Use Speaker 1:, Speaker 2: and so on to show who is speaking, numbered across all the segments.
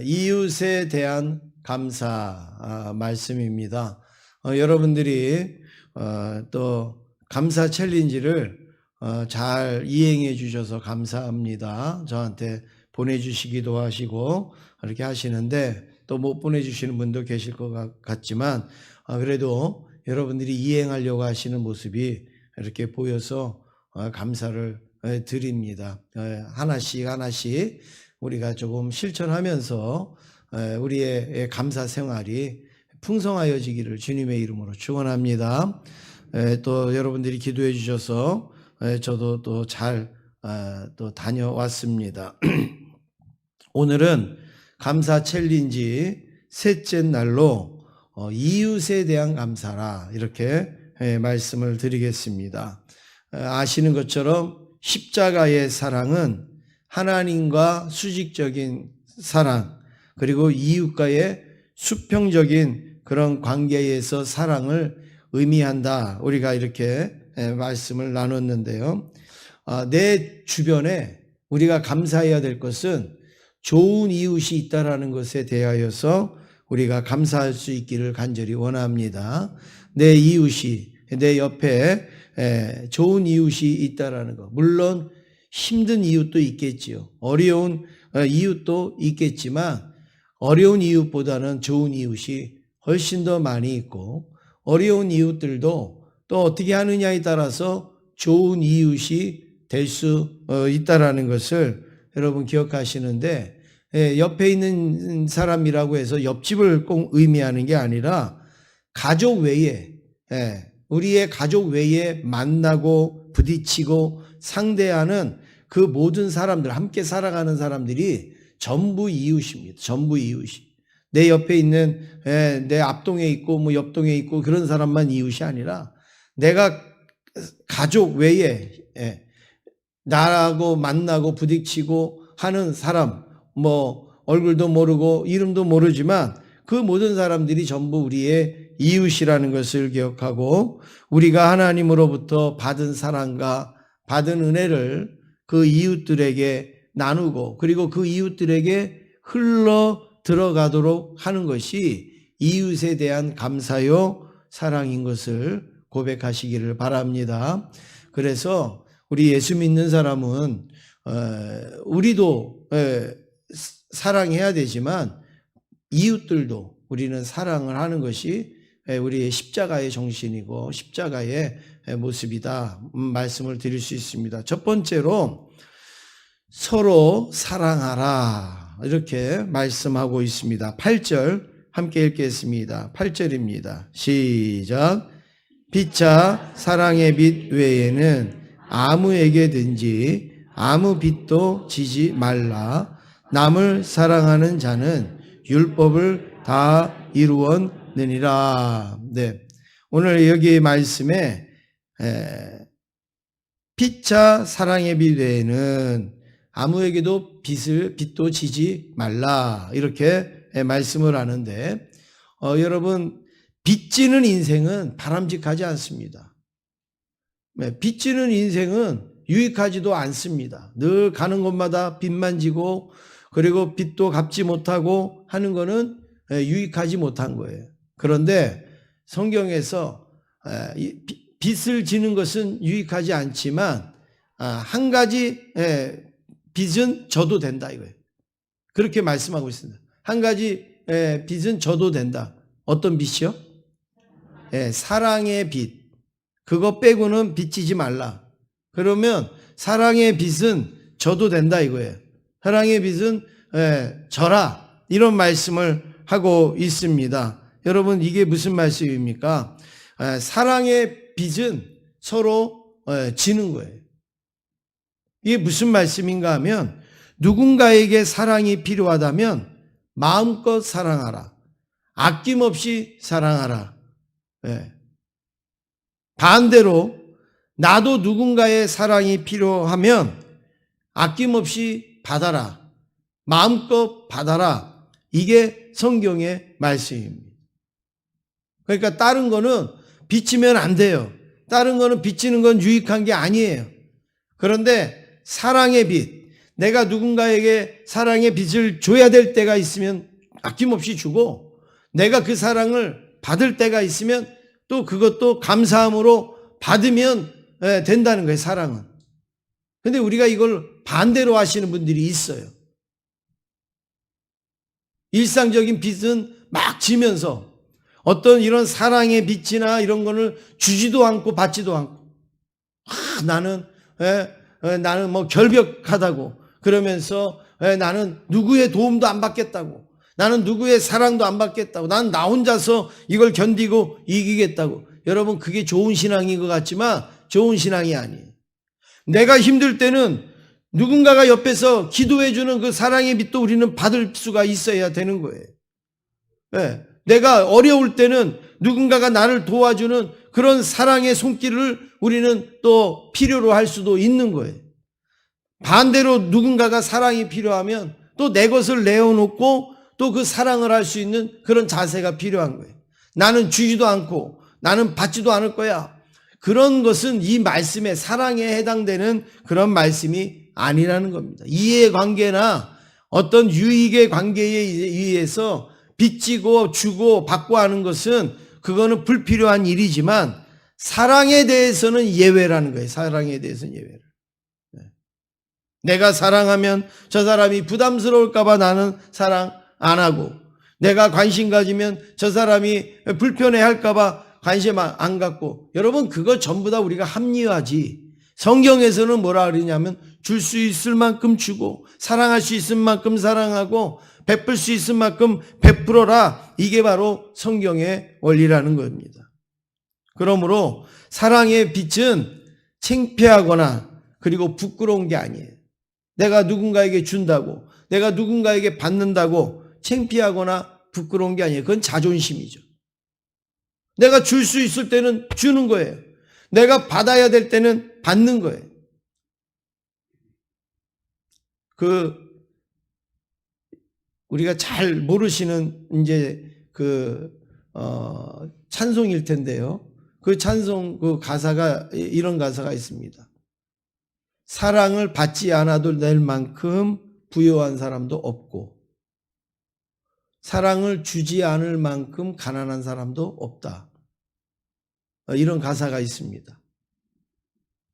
Speaker 1: 이웃에 대한 감사 말씀입니다. 여러분들이 또 감사 챌린지를 잘 이행해 주셔서 감사합니다. 저한테 보내주시기도 하시고 이렇게 하시는데 또 못 보내주시는 분도 계실 것 같지만 그래도 여러분들이 이행하려고 하시는 모습이 이렇게 보여서 감사를 드립니다. 하나씩 우리가 조금 실천하면서 우리의 감사 생활이 풍성하여지기를 주님의 이름으로 축원합니다. 또 여러분들이 기도해 주셔서 저도 또 잘 또 다녀왔습니다. 오늘은 감사 챌린지 셋째 날로 이웃에 대한 감사라 이렇게 말씀을 드리겠습니다. 아시는 것처럼 십자가의 사랑은 하나님과 수직적인 사랑 그리고 이웃과의 수평적인 그런 관계에서 사랑을 의미한다. 우리가 이렇게 말씀을 나눴는데요. 내 주변에 우리가 감사해야 될 것은 좋은 이웃이 있다라는 것에 대하여서 우리가 감사할 수 있기를 간절히 원합니다. 내 이웃이 내 옆에 좋은 이웃이 있다라는 것. 물론 힘든 이웃도 있겠지요. 어려운 이웃도 있겠지만 어려운 이웃보다는 좋은 이웃이 훨씬 더 많이 있고 어려운 이웃들도 또 어떻게 하느냐에 따라서 좋은 이웃이 될 수 있다라는 것을 여러분 기억하시는데 옆에 있는 사람이라고 해서 옆집을 꼭 의미하는 게 아니라 가족 외에 우리의 가족 외에 만나고 부딪히고 상대하는 그 모든 사람들 함께 살아가는 사람들이 전부 이웃입니다. 전부 이웃이. 내 옆에 있는 내 앞동에 있고 뭐 옆동에 있고 그런 사람만 이웃이 아니라 내가 가족 외에 나하고 만나고 부딪히고 하는 사람 뭐 얼굴도 모르고 이름도 모르지만 그 모든 사람들이 전부 우리의 이웃이라는 것을 기억하고 우리가 하나님으로부터 받은 사랑과 받은 은혜를 그 이웃들에게 나누고 그리고 그 이웃들에게 흘러 들어가도록 하는 것이 이웃에 대한 감사요 사랑인 것을 고백하시기를 바랍니다. 그래서 우리 예수 믿는 사람은 우리도 사랑해야 되지만 이웃들도 우리는 사랑을 하는 것이 우리의 십자가의 정신이고 십자가의 모습이다 말씀을 드릴 수 있습니다. 첫 번째로 서로 사랑하라 이렇게 말씀하고 있습니다. 8절 함께 읽겠습니다. 8절입니다. 시작. 피차 사랑의 빛 외에는 아무에게든지 아무 빚도 지지 말라. 남을 사랑하는 자는 율법을 다 이루었느니라. 네. 오늘 여기 말씀에 피차 사랑의 빛 외에는 아무에게도 빚도 지지 말라. 이렇게 말씀을 하는데 여러분 빚지는 인생은 바람직하지 않습니다. 빚지는 인생은 유익하지도 않습니다. 늘 가는 곳마다 빚만 지고 그리고 빚도 갚지 못하고 하는 거는 유익하지 못한 거예요. 그런데 성경에서 빚을 지는 것은 유익하지 않지만 한 가지 빚은 져도 된다 이거예요. 그렇게 말씀하고 있습니다. 한 가지 빚은 져도 된다. 어떤 빚이요? 사랑의 빚. 그거 빼고는 빚지지 말라. 그러면 사랑의 빚은 져도 된다 이거예요. 사랑의 빚은 져라. 이런 말씀을 하고 있습니다. 여러분 이게 무슨 말씀입니까? 사랑의 빚은 서로 지는 거예요. 이게 무슨 말씀인가 하면 누군가에게 사랑이 필요하다면 마음껏 사랑하라. 아낌없이 사랑하라. 반대로 나도 누군가의 사랑이 필요하면 아낌없이 받아라. 마음껏 받아라. 이게 성경의 말씀입니다. 그러니까 다른 거는 빚지면 안 돼요. 다른 거는 빚지는 건 유익한 게 아니에요. 그런데 사랑의 빚, 내가 누군가에게 사랑의 빚을 줘야 될 때가 있으면 아낌없이 주고, 내가 그 사랑을 받을 때가 있으면 또 그것도 감사함으로 받으면 된다는 거예요, 사랑은. 근데 우리가 이걸 반대로 하시는 분들이 있어요. 일상적인 빚은 막 지면서 어떤 이런 사랑의 빚이나 이런 거를 주지도 않고 받지도 않고, 나는 뭐 결벽하다고 그러면서 나는 누구의 도움도 안 받겠다고, 나는 누구의 사랑도 안 받겠다고, 나는 나 혼자서 이걸 견디고 이기겠다고. 여러분, 그게 좋은 신앙인 것 같지만 좋은 신앙이 아니에요. 내가 힘들 때는 누군가가 옆에서 기도해 주는 그 사랑의 빛도 우리는 받을 수가 있어야 되는 거예요. 내가 어려울 때는 누군가가 나를 도와주는 그런 사랑의 손길을 우리는 또 필요로 할 수도 있는 거예요. 반대로 누군가가 사랑이 필요하면 또 내 것을 내어놓고 또 그 사랑을 할 수 있는 그런 자세가 필요한 거예요. 나는 주지도 않고 나는 받지도 않을 거야. 그런 것은 이 말씀의 사랑에 해당되는 그런 말씀이 아니라는 겁니다. 이해관계나 어떤 유익의 관계에 의해서 빚지고 주고 받고 하는 것은 그거는 불필요한 일이지만, 사랑에 대해서는 예외라는 거예요. 사랑에 대해서는 예외를. 내가 사랑하면 저 사람이 부담스러울까봐 나는 사랑 안 하고, 내가 관심 가지면 저 사람이 불편해할까봐 관심 안 갖고. 여러분, 그거 전부 다 우리가 합리화지. 성경에서는 뭐라 그러냐면 줄 수 있을 만큼 주고 사랑할 수 있을 만큼 사랑하고 베풀 수 있을 만큼 베풀어라. 이게 바로 성경의 원리라는 겁니다. 그러므로 사랑의 빛은 창피하거나 그리고 부끄러운 게 아니에요. 내가 누군가에게 준다고, 내가 누군가에게 받는다고 창피하거나 부끄러운 게 아니에요. 그건 자존심이죠. 내가 줄 수 있을 때는 주는 거예요. 내가 받아야 될 때는 받는 거예요. 우리가 잘 모르시는 찬송일 텐데요. 그 찬송 그 가사가 이런 가사가 있습니다. 사랑을 받지 않아도 될 만큼 부유한 사람도 없고, 사랑을 주지 않을 만큼 가난한 사람도 없다. 이런 가사가 있습니다.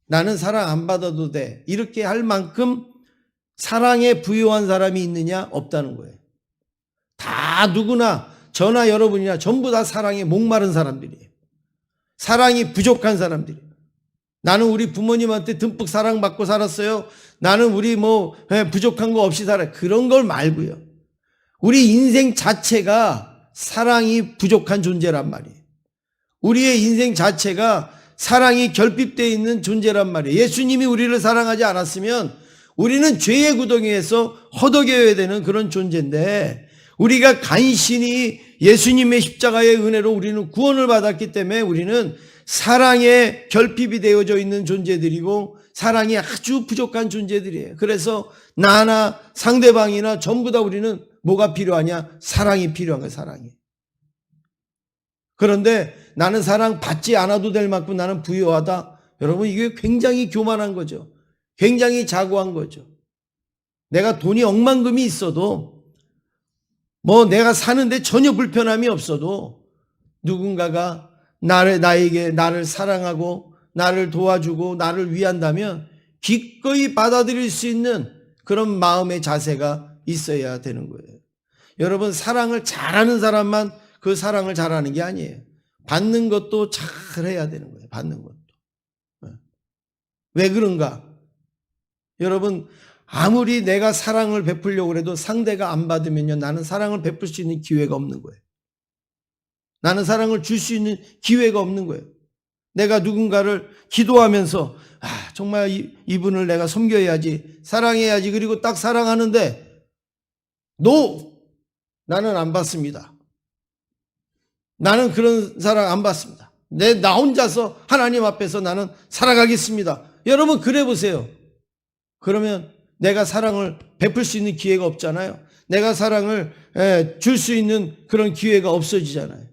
Speaker 1: 나는 사랑 안 받아도 돼. 이렇게 할 만큼 사랑에 부유한 사람이 있느냐? 없다는 거예요. 다 누구나 저나 여러분이나 전부 다 사랑에 목마른 사람들이에요. 사랑이 부족한 사람들이에요. 나는 우리 부모님한테 듬뿍 사랑받고 살았어요. 나는 우리 부족한 거 없이 살아요. 그런 걸 말고요. 우리 인생 자체가 사랑이 부족한 존재란 말이에요. 우리의 인생 자체가 사랑이 결핍되어 있는 존재란 말이에요. 예수님이 우리를 사랑하지 않았으면 우리는 죄의 구덩이에서 허덕여야 되는 그런 존재인데, 우리가 간신히 예수님의 십자가의 은혜로 우리는 구원을 받았기 때문에 우리는 사랑에 결핍이 되어져 있는 존재들이고 사랑이 아주 부족한 존재들이에요. 그래서 나나 상대방이나 전부 다 우리는 뭐가 필요하냐? 사랑이 필요한 거예요. 사랑이. 그런데 나는 사랑 받지 않아도 될 만큼 나는 부유하다. 여러분, 이게 굉장히 교만한 거죠. 굉장히 자고한 거죠. 내가 돈이 억만금이 있어도 내가 사는데 전혀 불편함이 없어도 누군가가 나를 사랑하고 나를 도와주고 나를 위한다면 기꺼이 받아들일 수 있는 그런 마음의 자세가 있어야 되는 거예요. 여러분, 사랑을 잘하는 사람만 그 사랑을 잘하는 게 아니에요. 받는 것도 잘해야 되는 거예요. 받는 것도. 왜 그런가? 여러분, 아무리 내가 사랑을 베풀려고 해도 상대가 안 받으면요, 나는 사랑을 베풀 수 있는 기회가 없는 거예요. 나는 사랑을 줄 수 있는 기회가 없는 거예요. 내가 누군가를 기도하면서 정말 이분을 내가 섬겨야지, 사랑해야지, 그리고 딱 사랑하는데 나는 안 받습니다. 나는 그런 사랑 안 받습니다. 나 혼자서 하나님 앞에서 나는 살아가겠습니다. 여러분, 그래 보세요. 그러면 내가 사랑을 베풀 수 있는 기회가 없잖아요. 내가 사랑을 줄 수 있는 그런 기회가 없어지잖아요.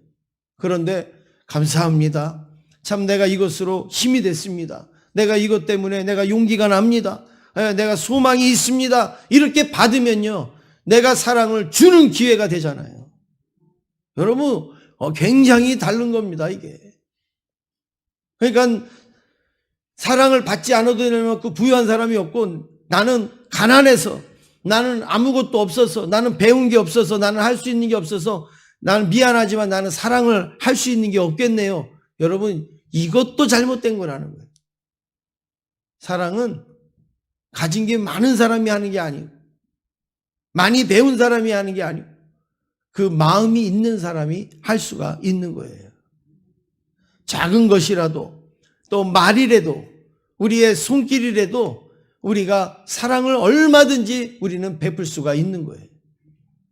Speaker 1: 그런데 감사합니다. 참 내가 이것으로 힘이 됐습니다. 내가 이것 때문에 내가 용기가 납니다. 내가 소망이 있습니다. 이렇게 받으면요, 내가 사랑을 주는 기회가 되잖아요. 여러분, 굉장히 다른 겁니다, 이게. 그러니까 사랑을 받지 않아도 되는 그 부유한 사람이 없고, 나는 가난해서, 나는 아무것도 없어서, 나는 배운 게 없어서, 나는 할 수 있는 게 없어서, 나는 미안하지만 나는 사랑을 할 수 있는 게 없겠네요. 여러분, 이것도 잘못된 거라는 거예요. 사랑은 가진 게 많은 사람이 하는 게 아니고, 많이 배운 사람이 하는 게 아니고, 그 마음이 있는 사람이 할 수가 있는 거예요. 작은 것이라도, 또 말이라도, 우리의 손길이라도 우리가 사랑을 얼마든지 우리는 베풀 수가 있는 거예요.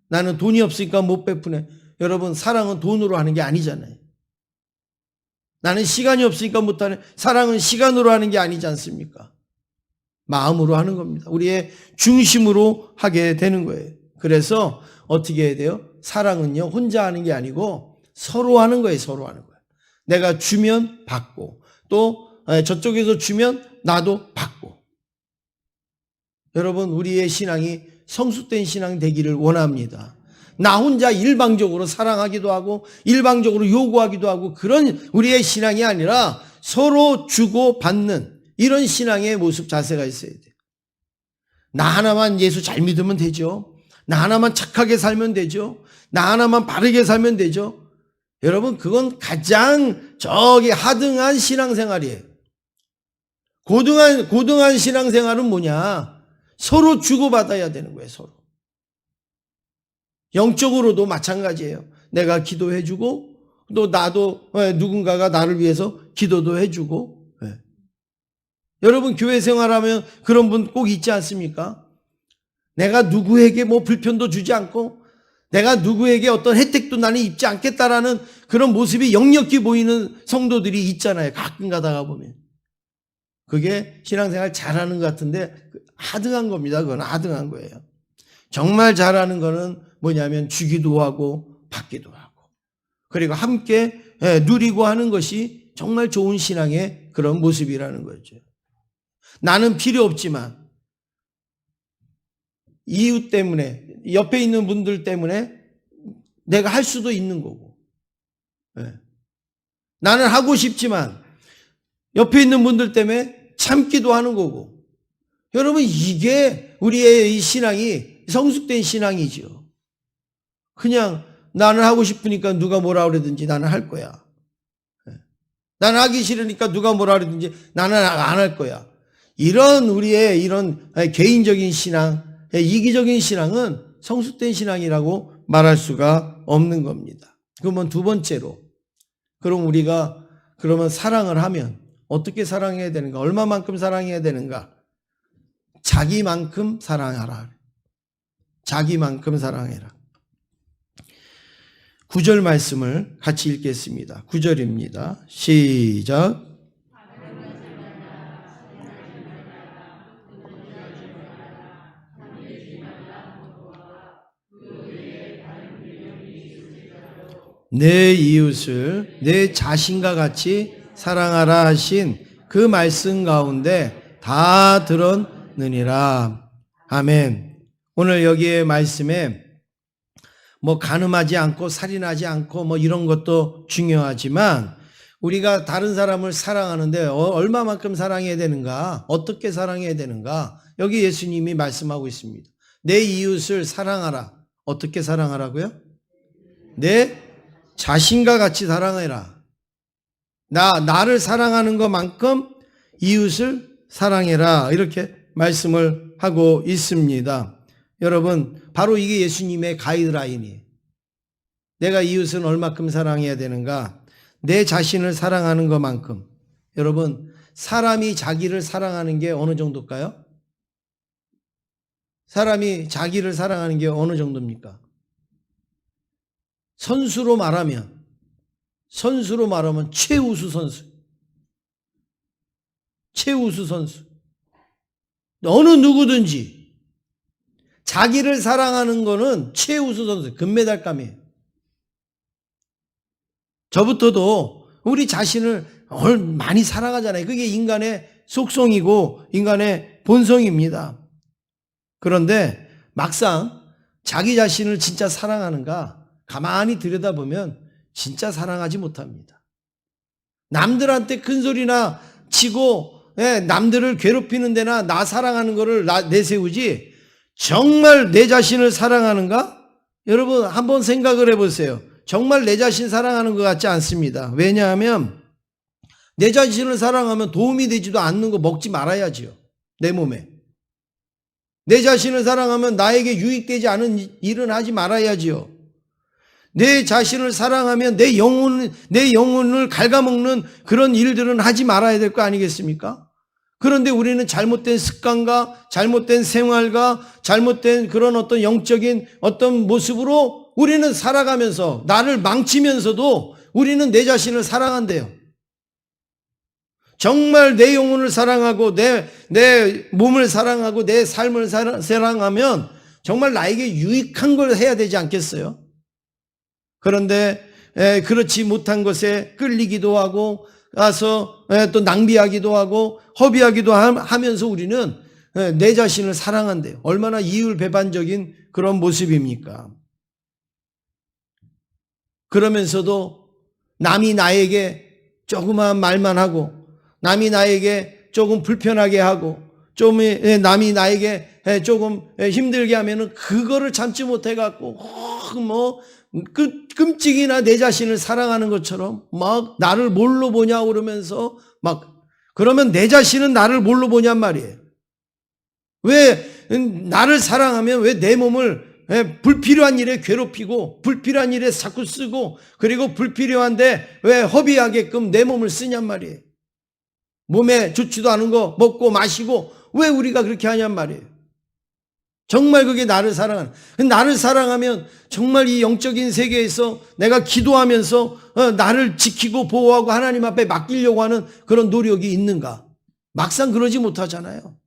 Speaker 1: 나는 돈이 없으니까 못 베푸네. 여러분, 사랑은 돈으로 하는 게 아니잖아요. 나는 시간이 없으니까 못하네. 사랑은 시간으로 하는 게 아니지 않습니까? 마음으로 하는 겁니다. 우리의 중심으로 하게 되는 거예요. 그래서 어떻게 해야 돼요? 사랑은요, 혼자 하는 게 아니고 서로 하는 거예요. 서로 하는 거예요. 내가 주면 받고, 또 저쪽에서 주면 나도 받고. 여러분, 우리의 신앙이 성숙된 신앙 되기를 원합니다. 나 혼자 일방적으로 사랑하기도 하고 일방적으로 요구하기도 하고 그런 우리의 신앙이 아니라 서로 주고 받는 이런 신앙의 모습 자세가 있어야 돼요. 나 하나만 예수 잘 믿으면 되죠. 나 하나만 착하게 살면 되죠. 나 하나만 바르게 살면 되죠. 여러분, 그건 가장 하등한 신앙생활이에요. 고등한 신앙생활은 뭐냐? 서로 주고받아야 되는 거예요. 서로. 영적으로도 마찬가지예요. 내가 기도해주고 또 나도 누군가가 나를 위해서 기도도 해주고. 여러분, 교회 생활하면 그런 분 꼭 있지 않습니까? 내가 누구에게 뭐 불편도 주지 않고 내가 누구에게 어떤 혜택도 나는 입지 않겠다라는 그런 모습이 역력히 보이는 성도들이 있잖아요. 가끔 가다가 보면. 그게 신앙생활 잘하는 것 같은데 하등한 겁니다. 그건 하등한 거예요. 정말 잘하는 거는 뭐냐면 주기도 하고 받기도 하고 그리고 함께 누리고 하는 것이 정말 좋은 신앙의 그런 모습이라는 거죠. 나는 필요 없지만 이유 때문에 옆에 있는 분들 때문에 내가 할 수도 있는 거고, 나는 하고 싶지만 옆에 있는 분들 때문에 참기도 하는 거고. 여러분, 이게 우리의 이 신앙이 성숙된 신앙이죠. 그냥 나는 하고 싶으니까 누가 뭐라 그러든지 나는 할 거야. 나는 하기 싫으니까 누가 뭐라 그러든지 나는 안 할 거야. 이런 우리의 이런 개인적인 신앙, 이기적인 신앙은 성숙된 신앙이라고 말할 수가 없는 겁니다. 그러면 두 번째로, 그럼 우리가 그러면 사랑을 하면 어떻게 사랑해야 되는가? 얼마만큼 사랑해야 되는가? 자기만큼 사랑하라. 자기만큼 사랑해라. 9절 말씀을 같이 읽겠습니다. 9절입니다. 시작. 내 이웃을 내 자신과 같이 사랑하라 하신 그 말씀 가운데 다 들었느니라. 아멘. 오늘 여기에 말씀에 뭐 간음하지 않고 살인하지 않고 뭐 이런 것도 중요하지만 우리가 다른 사람을 사랑하는데 얼마만큼 사랑해야 되는가? 어떻게 사랑해야 되는가? 여기 예수님이 말씀하고 있습니다. 내 이웃을 사랑하라. 어떻게 사랑하라고요? 내 자신과 같이 사랑해라. 나를 사랑하는 것만큼 이웃을 사랑해라. 이렇게 말씀을 하고 있습니다. 여러분, 바로 이게 예수님의 가이드라인이에요. 내가 이웃은 얼마큼 사랑해야 되는가? 내 자신을 사랑하는 것만큼. 여러분, 사람이 자기를 사랑하는 게 어느 정도일까요? 사람이 자기를 사랑하는 게 어느 정도입니까? 선수로 말하면 최우수 선수. 최우수 선수. 어느 누구든지 자기를 사랑하는 거는 최우수 선수, 금메달감이에요. 저부터도 우리 자신을 많이 사랑하잖아요. 그게 인간의 속성이고 인간의 본성입니다. 그런데 막상 자기 자신을 진짜 사랑하는가 가만히 들여다보면 진짜 사랑하지 못합니다. 남들한테 큰 소리나 치고 남들을 괴롭히는 데나 나 사랑하는 거를 내세우지 정말 내 자신을 사랑하는가? 여러분 한번 생각을 해보세요. 정말 내 자신 사랑하는 것 같지 않습니다. 왜냐하면 내 자신을 사랑하면 도움이 되지도 않는 거 먹지 말아야지요. 내 몸에. 내 자신을 사랑하면 나에게 유익되지 않은 일은 하지 말아야지요. 내 자신을 사랑하면 내 영혼을 갉아먹는 그런 일들은 하지 말아야 될 거 아니겠습니까? 그런데 우리는 잘못된 습관과 잘못된 생활과 잘못된 그런 어떤 영적인 어떤 모습으로 우리는 살아가면서 나를 망치면서도 우리는 내 자신을 사랑한대요. 정말 내 영혼을 사랑하고 내 몸을 사랑하고 내 삶을 사랑하면 정말 나에게 유익한 걸 해야 되지 않겠어요? 그런데 그렇지 못한 것에 끌리기도 하고 가서 또 낭비하기도 하고 허비하기도 하면서 우리는 내 자신을 사랑한대요. 얼마나 이율배반적인 그런 모습입니까? 그러면서도 남이 나에게 조그마한 말만 하고 남이 나에게 조금 불편하게 하고 좀 남이 나에게 조금 힘들게 하면은 그거를 참지 못해 갖고 끔찍이나 내 자신을 사랑하는 것처럼 막 나를 뭘로 보냐 그러면서 막 그러면 내 자신은 나를 뭘로 보냔 말이에요. 왜 나를 사랑하면 왜 내 몸을 불필요한 일에 괴롭히고 불필요한 일에 자꾸 쓰고 그리고 불필요한데 왜 허비하게끔 내 몸을 쓰냔 말이에요. 몸에 좋지도 않은 거 먹고 마시고 왜 우리가 그렇게 하냔 말이에요. 정말 그게 나를 사랑하는. 나를 사랑하면 정말 이 영적인 세계에서 내가 기도하면서 나를 지키고 보호하고 하나님 앞에 맡기려고 하는 그런 노력이 있는가? 막상 그러지 못하잖아요.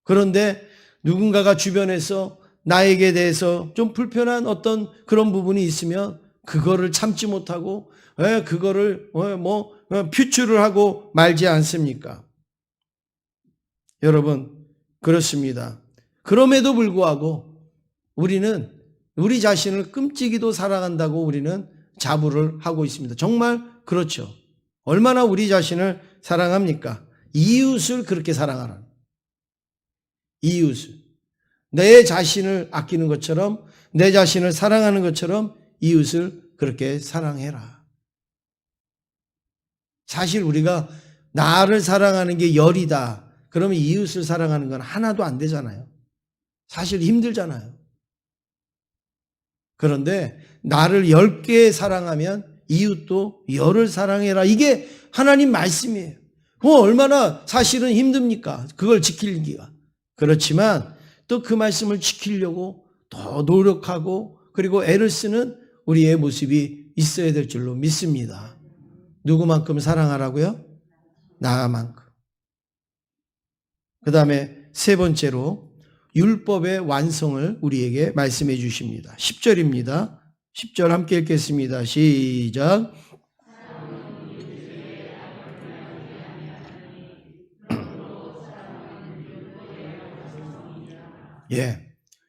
Speaker 1: 그런데 누군가가 주변에서 나에게 대해서 좀 불편한 어떤 그런 부분이 있으면 그거를 참지 못하고 그거를 표출을 하고 말지 않습니까? 여러분 그렇습니다. 그럼에도 불구하고 우리는 우리 자신을 끔찍이도 사랑한다고 우리는 자부를 하고 있습니다. 정말 그렇죠. 얼마나 우리 자신을 사랑합니까? 이웃을 그렇게 사랑하라. 이웃을. 내 자신을 아끼는 것처럼 내 자신을 사랑하는 것처럼 이웃을 그렇게 사랑해라. 사실 우리가 나를 사랑하는 게 열이다. 그러면 이웃을 사랑하는 건 하나도 안 되잖아요. 사실 힘들잖아요. 그런데 나를 10개 사랑하면 이웃도 10을 사랑해라. 이게 하나님 말씀이에요. 얼마나 사실은 힘듭니까? 그걸 지키기가. 그렇지만 또 그 말씀을 지키려고 더 노력하고 그리고 애를 쓰는 우리의 모습이 있어야 될 줄로 믿습니다. 누구만큼 사랑하라고요? 나만큼. 그 다음에 세 번째로 율법의 완성을 우리에게 말씀해 주십니다. 10절입니다. 10절 함께 읽겠습니다. 시작.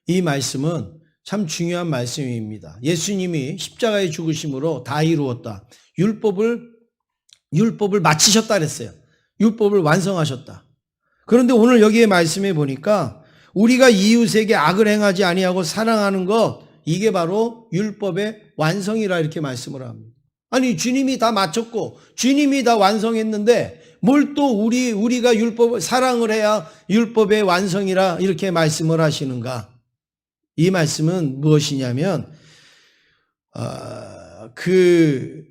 Speaker 1: 이 말씀은 참 중요한 말씀입니다. 예수님이 십자가의 죽으심으로 다 이루었다. 율법을 마치셨다 그랬어요. 율법을 완성하셨다. 그런데 오늘 여기에 말씀해 보니까 우리가 이웃에게 악을 행하지 아니하고 사랑하는 것, 이게 바로 율법의 완성이라 이렇게 말씀을 합니다. 아니 주님이 다 마쳤고 주님이 다 완성했는데 뭘 또 우리가 사랑을 해야 율법의 완성이라 이렇게 말씀을 하시는가? 이 말씀은 무엇이냐면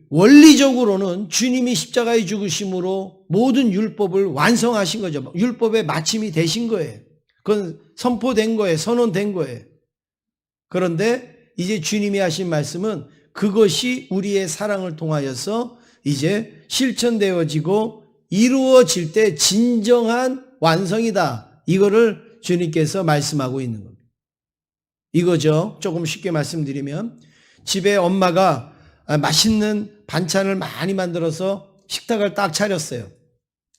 Speaker 1: 원리적으로는 주님이 십자가에 죽으심으로 모든 율법을 완성하신 거죠. 율법의 마침이 되신 거예요. 그건 선포된 거예요. 선언된 거예요. 그런데 이제 주님이 하신 말씀은 그것이 우리의 사랑을 통하여서 이제 실천되어지고 이루어질 때 진정한 완성이다. 이거를 주님께서 말씀하고 있는 겁니다. 이거죠. 조금 쉽게 말씀드리면 집에 엄마가 맛있는 반찬을 많이 만들어서 식탁을 딱 차렸어요.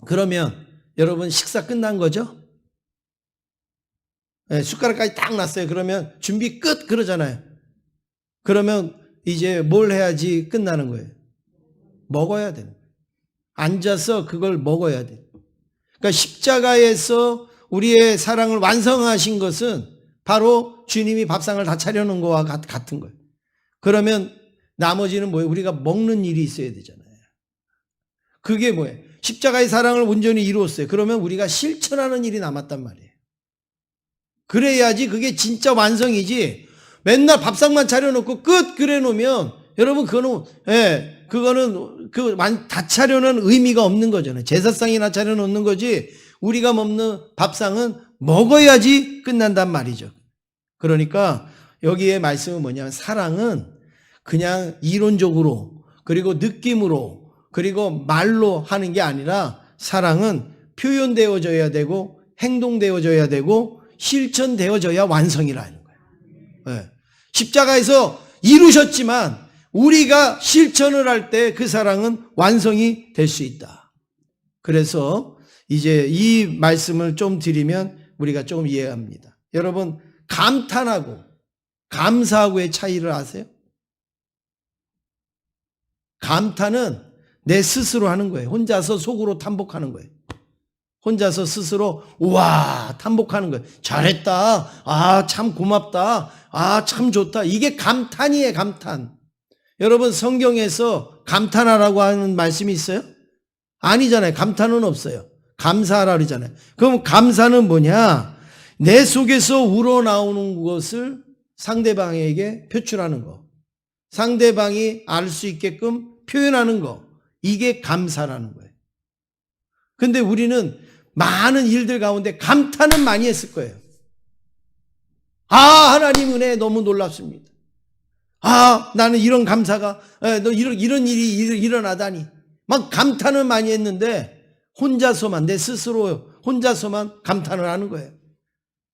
Speaker 1: 그러면 여러분 식사 끝난 거죠? 숟가락까지 딱 놨어요. 그러면 준비 끝 그러잖아요. 그러면 이제 뭘 해야지 끝나는 거예요? 먹어야 돼요. 앉아서 그걸 먹어야 돼요. 그러니까 십자가에서 우리의 사랑을 완성하신 것은 바로 주님이 밥상을 다 차려놓은 거와 같은 거예요. 그러면 나머지는 뭐예요? 우리가 먹는 일이 있어야 되잖아요. 그게 뭐예요? 십자가의 사랑을 온전히 이루었어요. 그러면 우리가 실천하는 일이 남았단 말이에요. 그래야지 그게 진짜 완성이지. 맨날 밥상만 차려놓고 끝 그래 놓으면 여러분 그거는 다 차려놓은 의미가 없는 거잖아요. 제사상이나 차려놓는 거지 우리가 먹는 밥상은 먹어야지 끝난단 말이죠. 그러니까 여기에 말씀은 뭐냐면 사랑은 그냥 이론적으로 그리고 느낌으로 그리고 말로 하는 게 아니라 사랑은 표현되어져야 되고 행동되어져야 되고 실천되어져야 완성이라는 거예요. 네. 십자가에서 이루셨지만 우리가 실천을 할 때 그 사랑은 완성이 될 수 있다. 그래서 이제 이 말씀을 좀 드리면 우리가 조금 이해합니다. 여러분 감탄하고 감사하고의 차이를 아세요? 감탄은 내 스스로 하는 거예요. 혼자서 속으로 탐복하는 거예요. 혼자서 스스로 우와 탐복하는 거예요. 잘했다. 아 참 고맙다. 아 참 좋다. 이게 감탄이에요. 감탄. 여러분 성경에서 감탄하라고 하는 말씀이 있어요? 아니잖아요. 감탄은 없어요. 감사하라 그러잖아요. 그럼 감사는 뭐냐? 내 속에서 우러나오는 것을 상대방에게 표출하는 거. 상대방이 알 수 있게끔 표현하는 거. 이게 감사라는 거예요. 근데 우리는 많은 일들 가운데 감탄은 많이 했을 거예요. 아, 하나님 은혜 너무 놀랍습니다. 아, 나는 이런 감사가, 이런 일이 일어나다니. 막 감탄을 많이 했는데, 혼자서만, 내 스스로 혼자서만 감탄을 하는 거예요.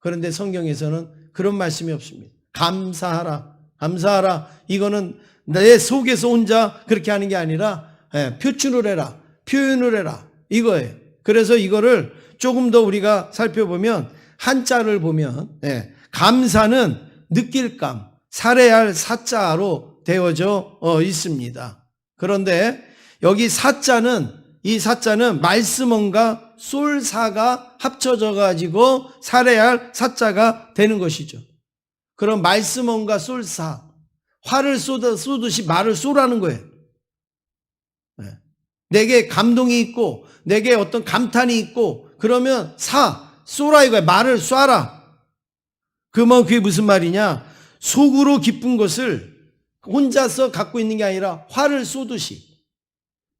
Speaker 1: 그런데 성경에서는 그런 말씀이 없습니다. 감사하라, 감사하라. 이거는 내 속에서 혼자 그렇게 하는 게 아니라, 표출을 해라, 표현을 해라. 이거예요. 그래서 이거를 조금 더 우리가 살펴보면, 한자를 보면, 감사는 느낄감, 살해할 사자로 되어져 있습니다. 그런데 여기 이 사자는 말씀원과 쏠사가 합쳐져 가지고 살해할 사자가 되는 것이죠. 그럼 말씀원과 쏠사, 화를 쏘듯이 말을 쏘라는 거예요. 내게 감동이 있고 내게 어떤 감탄이 있고 그러면 쏘라 이거야. 말을 쏴라. 그러면 그게 무슨 말이냐? 속으로 기쁜 것을 혼자서 갖고 있는 게 아니라 화를 쏘듯이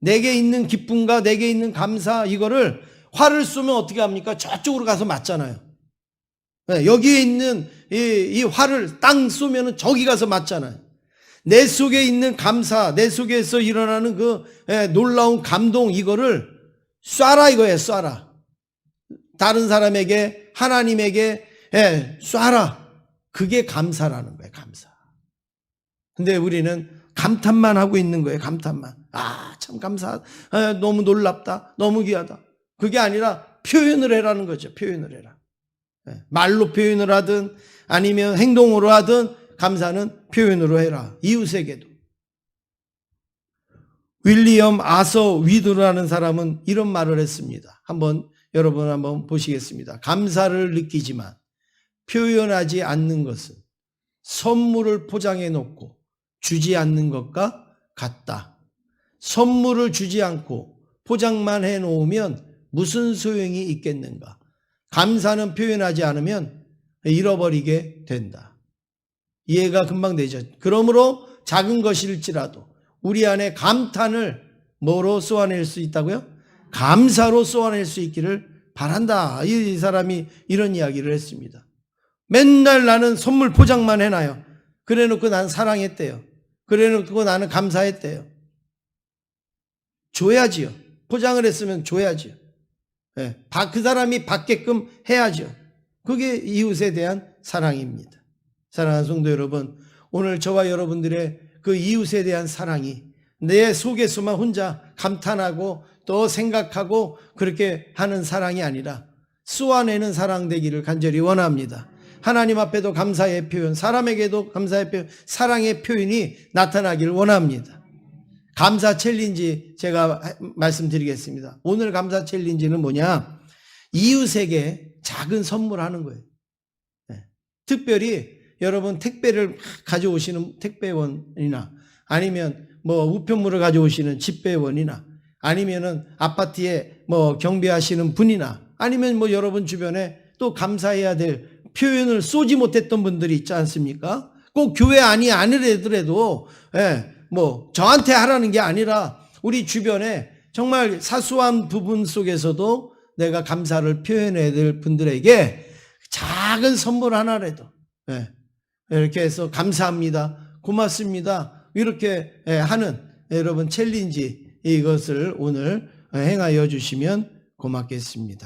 Speaker 1: 내게 있는 기쁨과 내게 있는 감사 이거를 화를 쏘면 어떻게 합니까? 저쪽으로 가서 맞잖아요. 여기에 있는 이 화를 땅 쏘면 저기 가서 맞잖아요. 내 속에 있는 감사, 내 속에서 일어나는 그 놀라운 감동 이거를 쏴라 이거예요. 쏴라. 다른 사람에게 하나님에게 쏴라. 그게 감사라는 거예요. 감사. 근데 우리는 감탄만 하고 있는 거예요. 감탄만. 아, 참 감사하다. 너무 놀랍다. 너무 귀하다. 그게 아니라 표현을 해라는 거죠. 표현을 해라. 말로 표현을 하든 아니면 행동으로 하든 감사는 표현으로 해라. 이웃에게도. 윌리엄 아서 위드라는 사람은 이런 말을 했습니다. 여러분 한번 보시겠습니다. 감사를 느끼지만 표현하지 않는 것은 선물을 포장해 놓고 주지 않는 것과 같다. 선물을 주지 않고 포장만 해 놓으면 무슨 소용이 있겠는가? 감사는 표현하지 않으면 잃어버리게 된다. 이해가 금방 되죠. 그러므로 작은 것일지라도 우리 안에 감탄을 뭐로 쏘아낼 수 있다고요? 감사로 쏘아낼 수 있기를 바란다. 이 사람이 이런 이야기를 했습니다. 맨날 나는 선물 포장만 해놔요. 그래놓고 난 사랑했대요. 그래놓고 나는 감사했대요. 줘야지요. 포장을 했으면 줘야지요. 그 사람이 받게끔 해야죠. 그게 이웃에 대한 사랑입니다. 사랑하는 성도 여러분, 오늘 저와 여러분들의 그 이웃에 대한 사랑이 내 속에서만 혼자 감탄하고 또 생각하고 그렇게 하는 사랑이 아니라 쏘아내는 사랑 되기를 간절히 원합니다. 하나님 앞에도 감사의 표현, 사람에게도 감사의 표현, 사랑의 표현이 나타나기를 원합니다. 감사 챌린지 제가 말씀드리겠습니다. 오늘 감사 챌린지는 뭐냐? 이웃에게 작은 선물하는 거예요. 네. 특별히 여러분 택배를 가져오시는 택배원이나 아니면 뭐 우편물을 가져오시는 집배원이나 아니면은 아파트에 뭐 경비하시는 분이나 아니면 뭐 여러분 주변에 또 감사해야 될 표현을 쏘지 못했던 분들이 있지 않습니까? 꼭 교회 아니더라도 뭐 저한테 하라는 게 아니라 우리 주변에 정말 사소한 부분 속에서도 내가 감사를 표현해야 될 분들에게 작은 선물 하나라도 이렇게 해서 감사합니다, 고맙습니다 이렇게 하는 여러분 챌린지 이것을 오늘 행하여 주시면 고맙겠습니다.